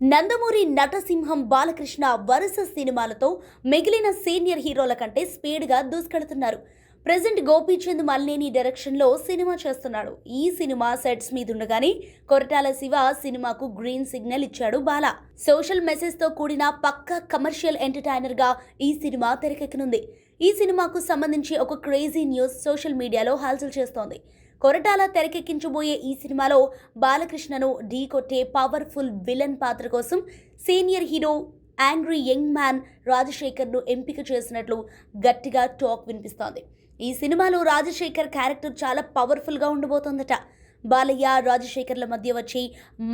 నందమూరి నటసింహం బాలకృష్ణ వరుస సినిమాలతో మిగిలిన సీనియర్ హీరోల కంటే స్పీడ్గా దూసుకెళ్తున్నారు. ప్రెజెంట్ గోపీచంద్ మల్లేని డైరెక్షన్లో సినిమా చేస్తున్నాడు. ఈ సినిమా సెట్స్ మీదుండగానే కొరటాల శివ సినిమాకు గ్రీన్ సిగ్నల్ ఇచ్చాడు బాల. సోషల్ మెసేజ్తో కూడిన పక్కా కమర్షియల్ ఎంటర్టైనర్గా ఈ సినిమా తెరకెక్కనుంది. ఈ సినిమాకు సంబంధించి ఒక క్రేజీ న్యూస్ సోషల్ మీడియాలో హల్చల్ చేస్తోంది. కొరటాల తెరకెక్కించబోయే ఈ సినిమాలో బాలకృష్ణను ఢీకొట్టే పవర్ఫుల్ విలన్ పాత్ర కోసం senior hero angry young man రాజశేఖర్ను ఎంపిక చేసినట్లు గట్టిగా టాక్ వినిపిస్తోంది. ఈ సినిమాలో రాజశేఖర్ క్యారెక్టర్ చాలా పవర్ఫుల్గా ఉండబోతోందట. బాలయ్య రాజశేఖర్ల మధ్య వచ్చే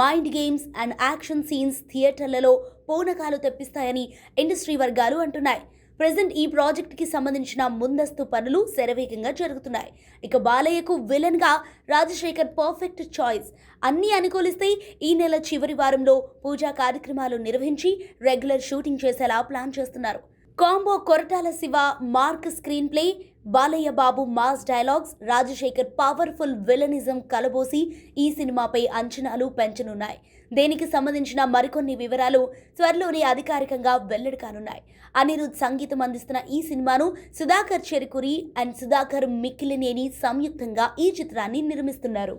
mind games and action scenes థియేటర్లలో పూనకాలు తెప్పిస్తాయని ఇండస్ట్రీ వర్గాలు అంటున్నాయి. ప్రెజెంట్ ఈ ప్రాజెక్ట్కి సంబంధించిన ముందస్తు పనులు శరవేగంగా జరుగుతున్నాయి. ఇక బాలయ్యకు విలన్గా రాజశేఖర్ పర్ఫెక్ట్ చాయిస్. అన్నీ అనుకూలిస్తే ఈ నెల చివరి వారంలో పూజా కార్యక్రమాలు నిర్వహించి రెగ్యులర్ షూటింగ్ చేసేలా ప్లాన్ చేస్తున్నారు. Combo Koratala Siva mark screen play, Balayya Babu mass dialogues, Rajasekhar powerful villainism కలబోసి ఈ సినిమాపై అంచనాలు పెంచనున్నాయి. దీనికి సంబంధించిన మరికొన్ని వివరాలు త్వరలోనే అధికారికంగా వెల్లడి కానున్నాయి. అనిరుద్ సంగీతం అందిస్తున్న ఈ సినిమాను సుధాకర్ చెరుకురి అండ్ సుధాకర్ మిక్కిలినేని సంయుక్తంగా ఈ చిత్రాన్ని నిర్మిస్తున్నారు.